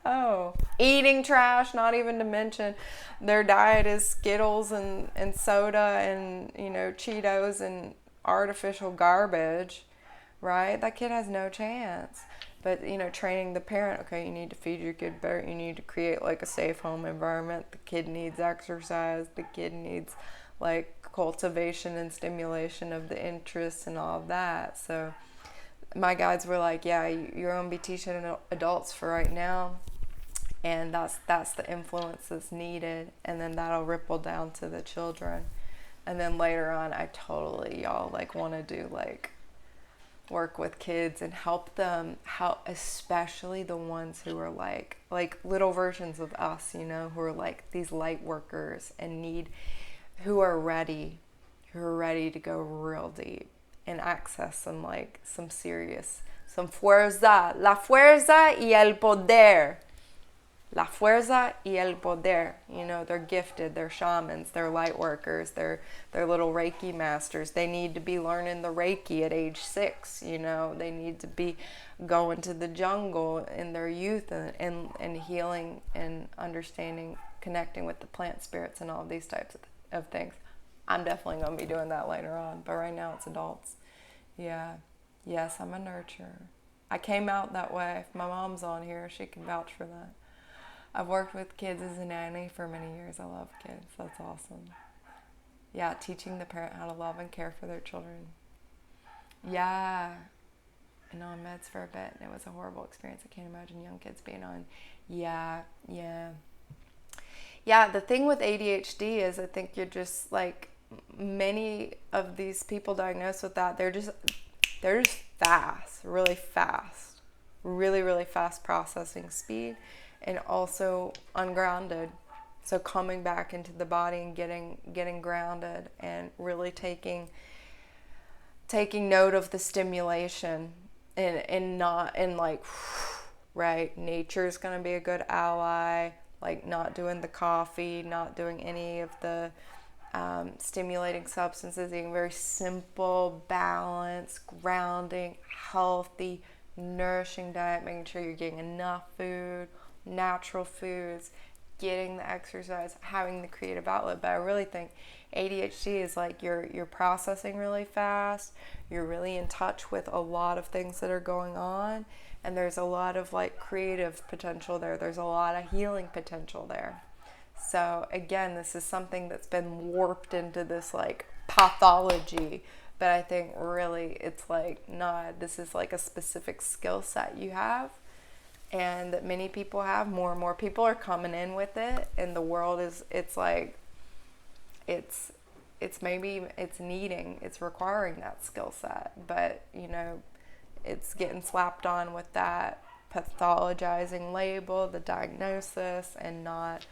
Oh, eating trash, not even to mention their diet is Skittles and soda and, Cheetos and artificial garbage, right? That kid has no chance. But, training the parent, okay, you need to feed your kid better. You need to create like a safe home environment. The kid needs exercise. The kid needs like cultivation and stimulation of the interests and all of that. So my guides were like, yeah, you're going to be teaching adults for right now. And that's the influence that's needed. And then that'll ripple down to the children. And then later on, I totally, y'all, like want to do like work with kids and help them, especially the ones who are like little versions of us, who are like these light workers and who are ready to go real deep and access some fuerza, la fuerza y el poder. La fuerza y el poder. They're gifted, they're shamans, they're light workers, they're little Reiki masters. They need to be learning the Reiki at age 6, They need to be going to the jungle in their youth and healing and understanding, connecting with the plant spirits and all these types of things. I'm definitely going to be doing that later on, but right now it's adults. Yeah. Yes, I'm a nurturer. I came out that way. If my mom's on here, she can vouch for that. I've worked with kids as a nanny for many years. I love kids. That's awesome. Yeah, teaching the parent how to love and care for their children. Yeah. And on meds for a bit, and it was a horrible experience. I can't imagine young kids being on. Yeah. Yeah, the thing with ADHD is I think you're just like, many of these people diagnosed with that, they're just fast, really fast. Really, really fast processing speed. And also ungrounded. So coming back into the body and getting grounded and really taking note of the stimulation and not, and like, right, nature's going to be a good ally, like not doing the coffee, not doing any of the stimulating substances, eating very simple, balanced, grounding, healthy, nourishing diet, making sure you're getting enough food, natural foods, getting the exercise, having the creative outlet. But I really think ADHD is like you're processing really fast, you're really in touch with a lot of things that are going on, and there's a lot of like creative potential there. There's a lot of healing potential there. So again, this is something that's been warped into this like pathology, but I think really it's like, nah, this is like a specific skill set you have, and that many people have. More and more people are coming in with it, and the world is, it's it's requiring that skill set, but it's getting slapped on with that pathologizing label, the diagnosis, and not,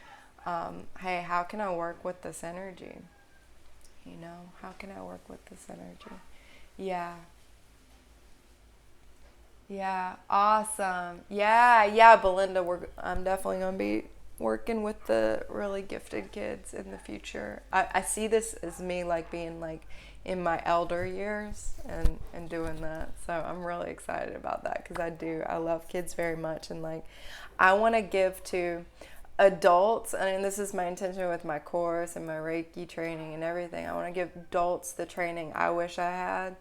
hey, how can I work with this energy? How can I work with this energy? Yeah. Yeah, awesome. Yeah, Belinda, I'm definitely going to be working with the really gifted kids in the future. I see this as me like being like in my elder years and doing that. So I'm really excited about that because I love kids very much, and like I want to give to adults, and this is my intention with my course and my Reiki training and everything. I want to give adults the training I wish I had,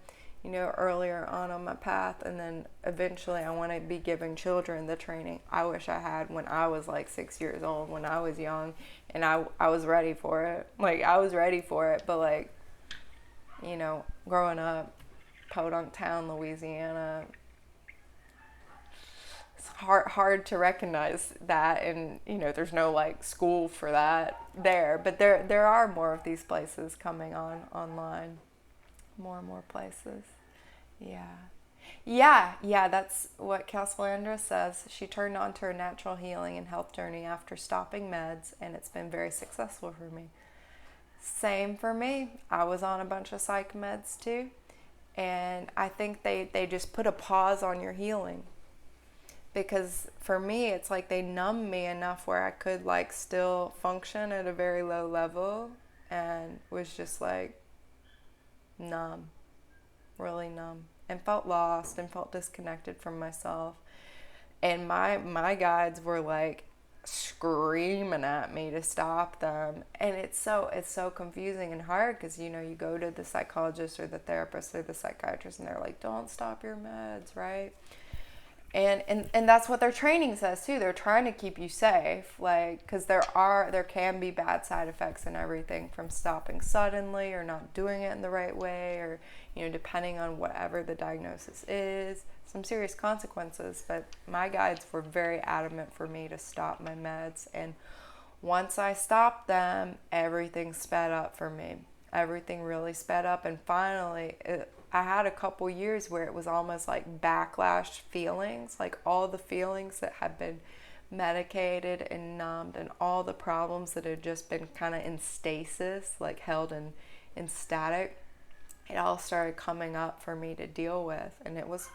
earlier on my path, and then eventually I want to be giving children the training I wish I had when I was like 6 years old, when I was young, and I was ready for it. Like I was ready for it, but like, growing up, Podunk Town, Louisiana, it's hard to recognize that, and there's no like school for that there, but there are more of these places coming online, more and more places. Yeah, that's what Castellandra says. She turned on to her natural healing and health journey after stopping meds, and it's been very successful for me. Same for me. I was on a bunch of psych meds too, and I think they just put a pause on your healing, because for me it's like they numbed me enough where I could like still function at a very low level, and was just like numb, really numb, and felt lost and felt disconnected from myself. And my guides were like screaming at me to stop them, and it's so confusing and hard because you go to the psychologist or the therapist or the psychiatrist, and they're like, don't stop your meds, right? And that's what their training says too. They're trying to keep you safe, like, because there can be bad side effects and everything from stopping suddenly or not doing it in the right way, or depending on whatever the diagnosis is, some serious consequences. But my guides were very adamant for me to stop my meds, and once I stopped them, everything sped up for me. Everything really sped up, and finally I had a couple years where it was almost like backlash feelings, like all the feelings that had been medicated and numbed, and all the problems that had just been kind of in stasis, like held in static, it all started coming up for me to deal with. And it was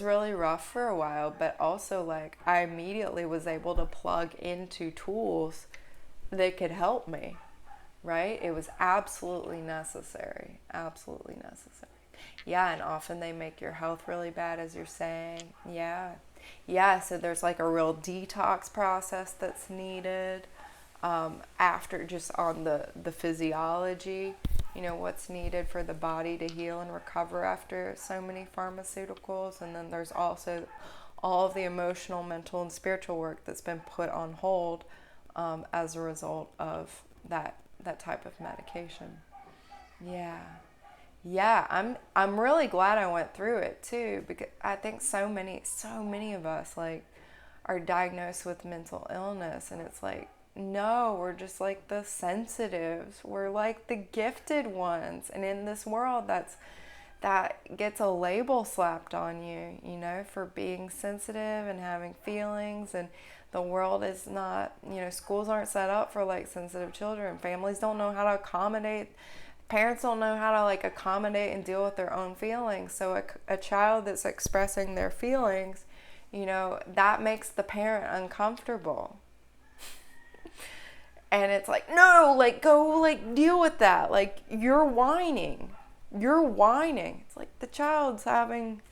really rough for a while, but also like I immediately was able to plug into tools that could help me, right? It was absolutely necessary. Yeah, and often they make your health really bad, as you're saying. Yeah, so there's like a real detox process that's needed, after, just on the physiology, what's needed for the body to heal and recover after so many pharmaceuticals. And then there's also all of the emotional, mental, and spiritual work that's been put on hold, as a result of that type of medication. Yeah, I'm really glad I went through it too, because I think so many of us like are diagnosed with mental illness, and it's like, no, we're just like the sensitives. We're like the gifted ones, and in this world that gets a label slapped on you, for being sensitive and having feelings. And the world is not, schools aren't set up for like sensitive children. Families don't know how to accommodate. Parents don't know how to like accommodate and deal with their own feelings. So a child that's expressing their feelings, that makes the parent uncomfortable. And it's like, no, like, go like deal with that. Like, you're whining. It's like the child's having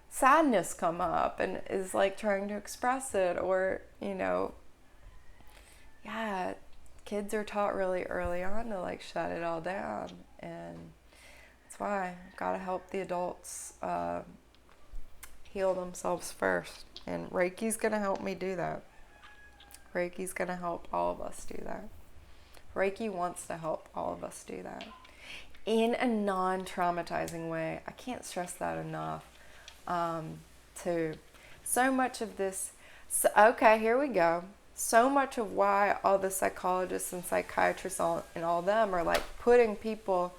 sadness come up and is like trying to express it, or, yeah, kids are taught really early on to like shut it all down. And that's why I've got to help the adults heal themselves first. And Reiki's going to help me do that. Reiki's going to help all of us do that. Reiki wants to help all of us do that in a non-traumatizing way. I can't stress that enough. So much of this. So, okay, here we go. so much of why all the psychologists and psychiatrists and all them are like putting people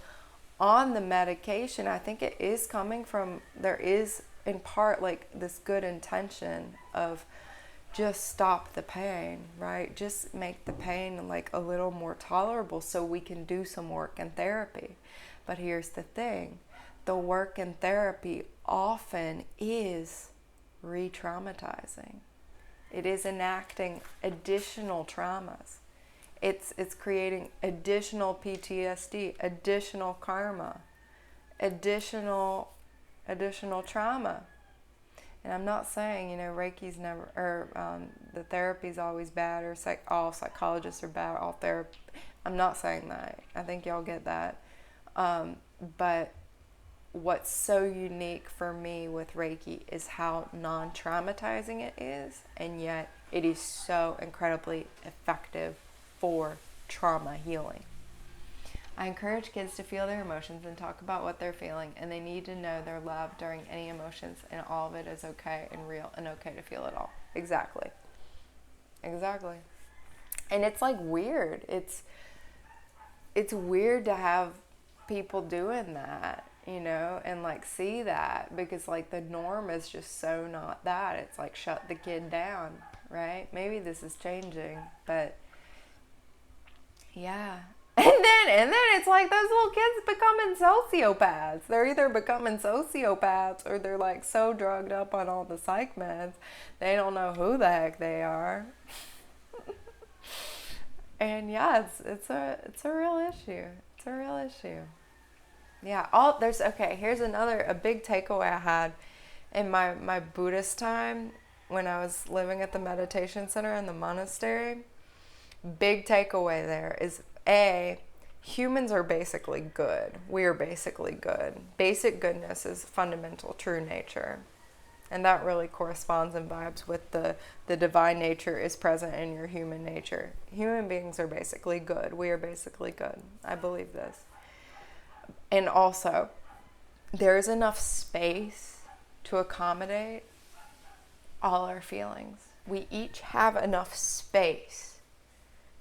on the medication, I think it is coming from, there is in part like this good intention of just stop the pain, right? Just make the pain like a little more tolerable so we can do some work in therapy. But here's the thing, the work in therapy often is re-traumatizing. It is enacting additional traumas. It's creating additional PTSD, additional karma, additional trauma. And I'm not saying, Reiki's never, or the therapy's always bad, or all psychologists are bad, all therapy. I'm not saying that. I think y'all get that. But what's so unique for me with Reiki is how non-traumatizing it is, and yet it is so incredibly effective for trauma healing. I encourage kids to feel their emotions and talk about what they're feeling, and they need to know they're loved during any emotions, and all of it is okay and real and okay to feel it all. Exactly. And it's like weird. It's weird to have people doing that, and like see that, because like the norm is just so not that. It's like shut the kid down, right? Maybe this is changing, but yeah. And then it's like those little kids becoming sociopaths. They're either becoming sociopaths or they're like so drugged up on all the psych meds, they don't know who the heck they are. And yeah, it's a real issue. It's a real issue. Yeah, here's a big takeaway I had in my Buddhist time when I was living at the meditation center in the monastery. Big takeaway there is humans are basically good. We are basically good. Basic goodness is fundamental true nature. And that really corresponds and vibes with the divine nature is present in your human nature. Human beings are basically good. We are basically good. I believe this. And also, there is enough space to accommodate all our feelings. We each have enough space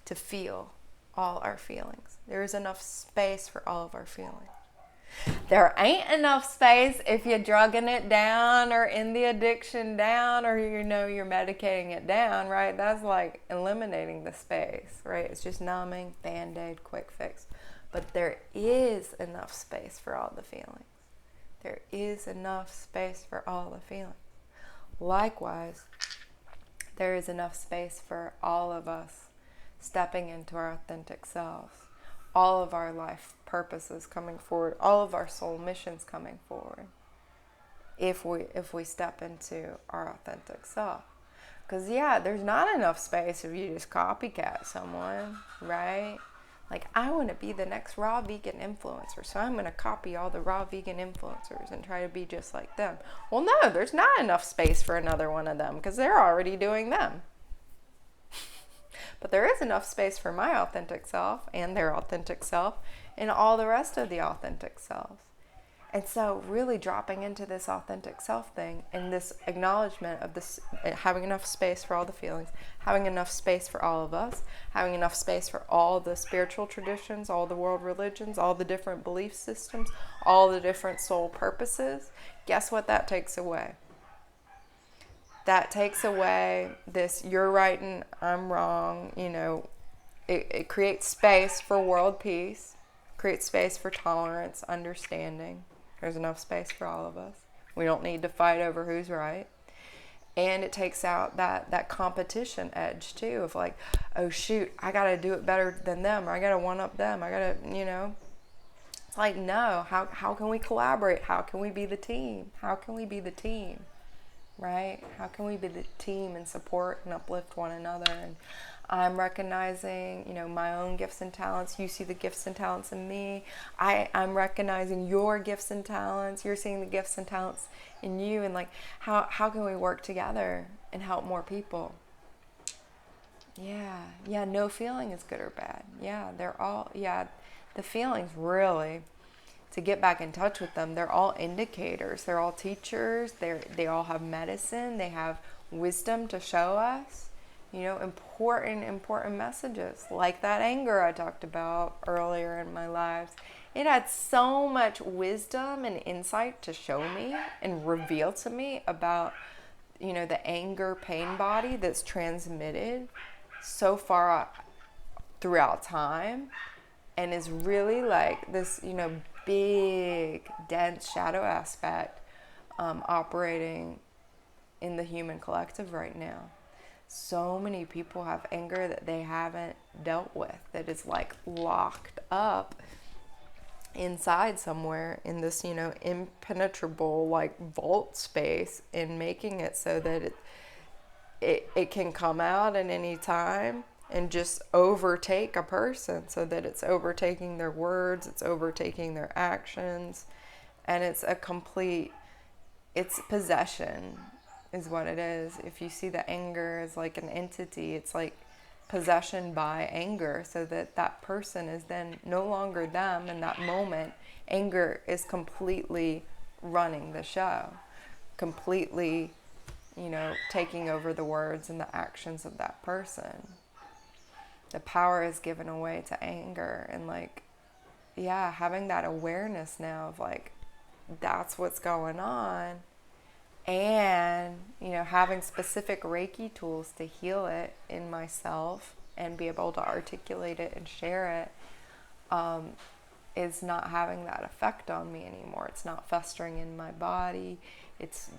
to feel all our feelings. There is enough space for all of our feelings. There ain't enough space if you're drugging it down or in the addiction down, or you're medicating it down, right? That's like eliminating the space, right? It's just numbing, band-aid, quick fix. But there is enough space for all the feelings. There is enough space for all the feelings. Likewise, there is enough space for all of us stepping into our authentic selves, all of our life purposes coming forward, all of our soul missions coming forward, if we step into our authentic self. Because there's not enough space if you just copycat someone, right? Like, I want to be the next raw vegan influencer, so I'm going to copy all the raw vegan influencers and try to be just like them. Well, no, there's not enough space for another one of them because they're already doing them. But there is enough space for my authentic self and their authentic self and all the rest of the authentic selves. And so really dropping into this authentic self thing and this acknowledgement of this, having enough space for all the feelings, having enough space for all of us, having enough space for all the spiritual traditions, all the world religions, all the different belief systems, all the different soul purposes. Guess what that takes away? That takes away this you're right and I'm wrong. It creates space for world peace, creates space for tolerance, understanding. There's enough space for all of us. We don't need to fight over who's right. And it takes out that competition edge too of like, oh shoot, I got to do it better than them, or I got to one up them. I got to, It's like, no, how can we collaborate? How can we be the team? How can we be the team? Right? How can we be the team and support and uplift one another? And I'm recognizing, my own gifts and talents. You see the gifts and talents in me. I'm recognizing your gifts and talents. You're seeing the gifts and talents in you. And like, how can we work together and help more people? Yeah, no feeling is good or bad. The feelings really, to get back in touch with them, they're all indicators. They're all teachers. They all have medicine. They have wisdom to show us. important messages, like that anger I talked about earlier in my lives. It had so much wisdom and insight to show me and reveal to me about, the anger pain body that's transmitted so far throughout time, and is really like this, big, dense shadow aspect operating in the human collective right now. So many people have anger that they haven't dealt with, that is like locked up inside somewhere in this, impenetrable like vault space, and making it so that it can come out at any time and just overtake a person, so that it's overtaking their words, it's overtaking their actions, and it's possession is what it is. If you see the anger as like an entity, it's like possession by anger, so that that person is then no longer them in that moment. Anger is completely running the show, completely, taking over the words and the actions of that person. The power is given away to anger, and like, having that awareness now of like, that's what's going on. And, having specific Reiki tools to heal it in myself and be able to articulate it and share it, is not having that effect on me anymore. It's not festering in my body.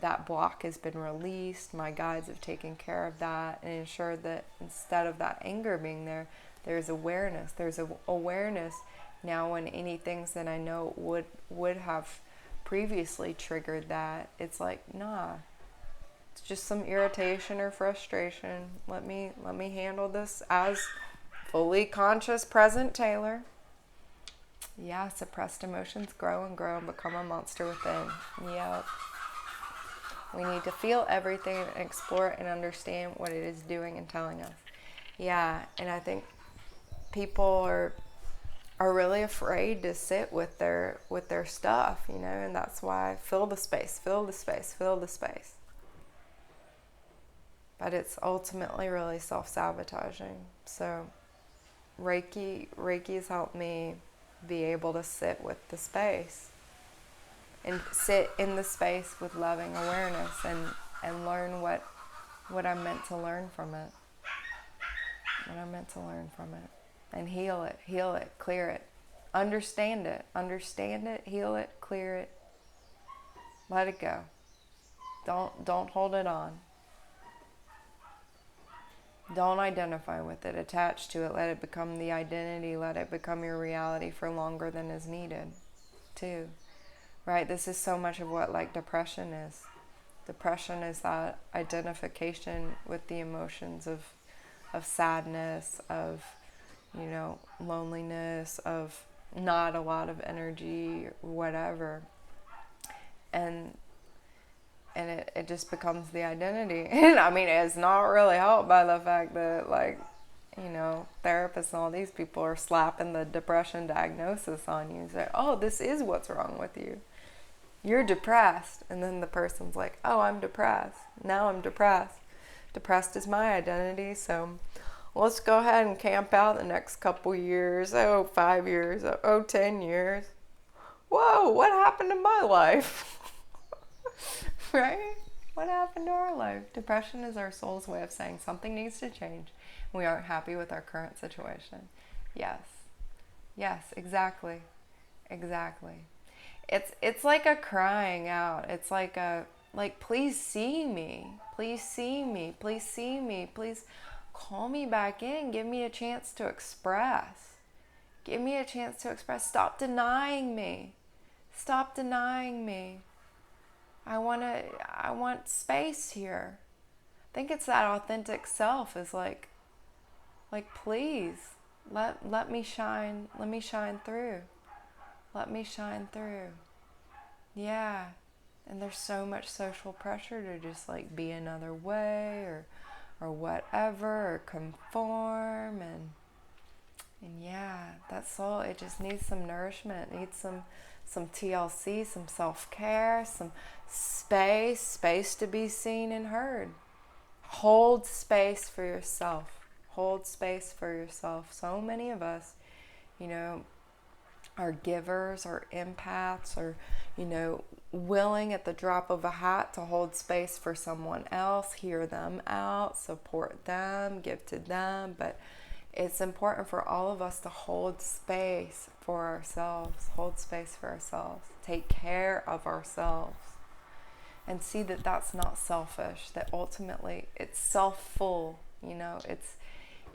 That block has been released. My guides have taken care of that and ensured that instead of that anger being there, there's awareness. There's awareness now when any things that I know would have previously triggered that, it's like, nah, it's just some irritation or frustration. Let me handle this as fully conscious, present Taylor. Yeah, suppressed emotions grow and grow and become a monster within. Yep. We need to feel everything and explore it and understand what it is doing and telling us. Yeah, and I think people are really afraid to sit with their stuff, and that's why fill the space. But it's ultimately really self-sabotaging. So Reiki has helped me be able to sit with the space and sit in the space with loving awareness and learn what I'm meant to learn from it. And heal it, clear it, understand it, heal it, clear it, let it go. Don't hold it on. Don't identify with it, attach to it, let it become the identity, let it become your reality for longer than is needed, too. Right? This is so much of what like depression is. Depression is that identification with the emotions of sadness, of loneliness, of not a lot of energy, whatever. And it just becomes the identity. And I mean, it's not really helped by the fact that like, therapists and all these people are slapping the depression diagnosis on you and say, oh, this is what's wrong with you. You're depressed. And then the person's like, oh, I'm depressed. Now I'm depressed. Depressed is my identity, so let's go ahead and camp out the next couple years. 5 years. 10 years. Whoa, what happened to my life? Right? What happened to our life? Depression is our soul's way of saying something needs to change. We aren't happy with our current situation. Yes, exactly. It's like a crying out. It's like please see me. Please call me back in. Give me a chance to express. Stop denying me. I want space here. I think it's that authentic self is like please let me shine through. Yeah. And there's so much social pressure to just like be another way or whatever, or conform, and yeah, that soul, it just needs some nourishment. It needs some TLC, some self-care, some space to be seen and heard. Hold space for yourself. Hold space for yourself. So many of us, you know, are givers or empaths or, you know, willing at the drop of a hat to hold space for someone else, hear them out, support them, give to them. But it's important for all of us to hold space for ourselves, hold space for ourselves, take care of ourselves, and see that that's not selfish, that ultimately it's self-full, you know,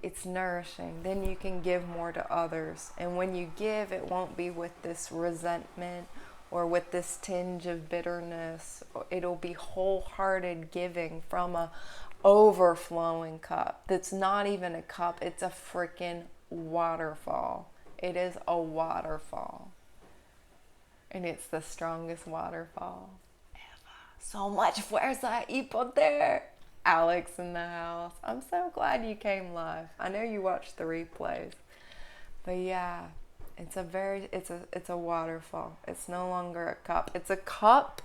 it's nourishing. Then you can give more to others. And when you give, it won't be with this resentment or with this tinge of bitterness. It'll be wholehearted giving from a overflowing cup. That's not even a cup, it's a freaking waterfall. It is a waterfall. And it's the strongest waterfall ever. So much fuerza y poder. Alex in the house. I'm so glad you came live. I know you watched the replays. But yeah, it's a waterfall. It's no longer a cup. It's a cup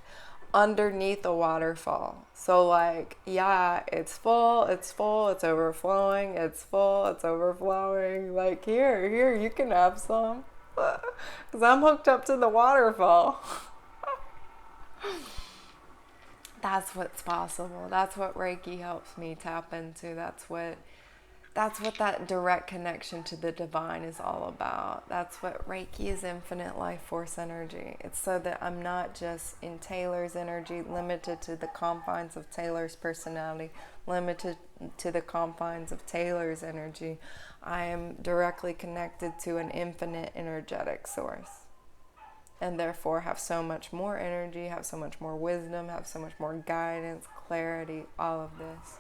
underneath a waterfall. So like, yeah, it's full, it's overflowing, it's full, it's overflowing. Like, here, you can have some. Because I'm hooked up to the waterfall. That's what's possible. That's what Reiki helps me tap into. That's what that direct connection to the divine is all about. That's what Reiki is, infinite life force energy. It's so that I'm not just in Taylor's energy, limited to the confines of Taylor's personality, limited to the confines of Taylor's energy. I am directly connected to an infinite energetic source. And therefore have so much more energy, have so much more wisdom, have so much more guidance, clarity, all of this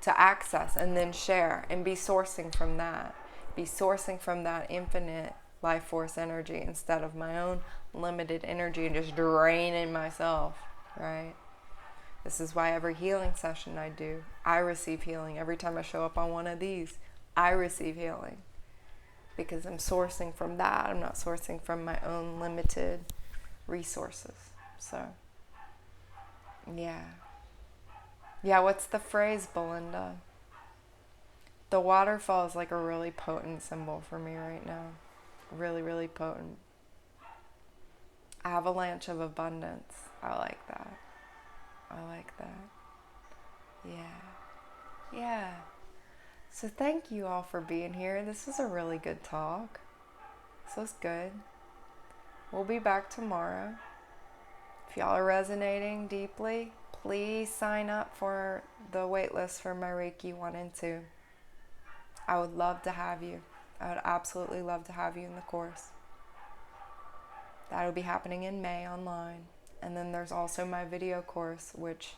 to access and then share and be sourcing from that. Be sourcing from that infinite life force energy instead of my own limited energy and just draining myself, right? This is why every healing session I do, I receive healing. Every time I show up on one of these, I receive healing. Because I'm sourcing from that. I'm not sourcing from my own limited resources. So, yeah. Yeah, what's the phrase, Belinda? The waterfall is like a really potent symbol for me right now. Really, really potent. Avalanche of abundance. I like that. I like that. Yeah. Yeah. So thank you all for being here. This was a really good talk. This was good. We'll be back tomorrow. If y'all are resonating deeply, please sign up for the waitlist for my Reiki 1 and 2. I would love to have you. I would absolutely love to have you in the course. That'll be happening in May online. And then there's also my video course, which,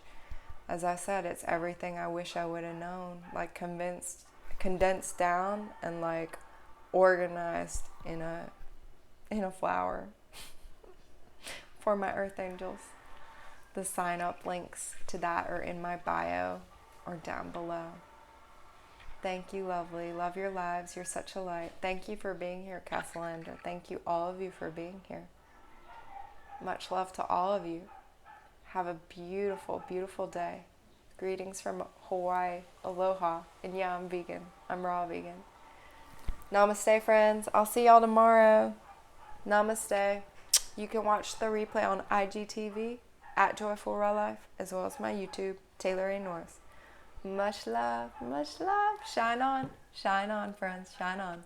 as I said, it's everything I wish I would have known, like condensed down and like organized in a flower for my earth angels. The sign up links to that are in my bio or down below. Thank you, lovely. Love your lives. You're such a light. Thank you for being here, Castellandra. Thank you, all of you, for being here. Much love to all of you. Have a beautiful, beautiful day. Greetings from Hawaii. Aloha. And yeah, I'm vegan. I'm raw vegan. Namaste, friends. I'll see y'all tomorrow. Namaste. You can watch the replay on IGTV at Joyful Raw Life, as well as my YouTube, Taylor A. Norris. Much love, much love. Shine on, friends. Shine on.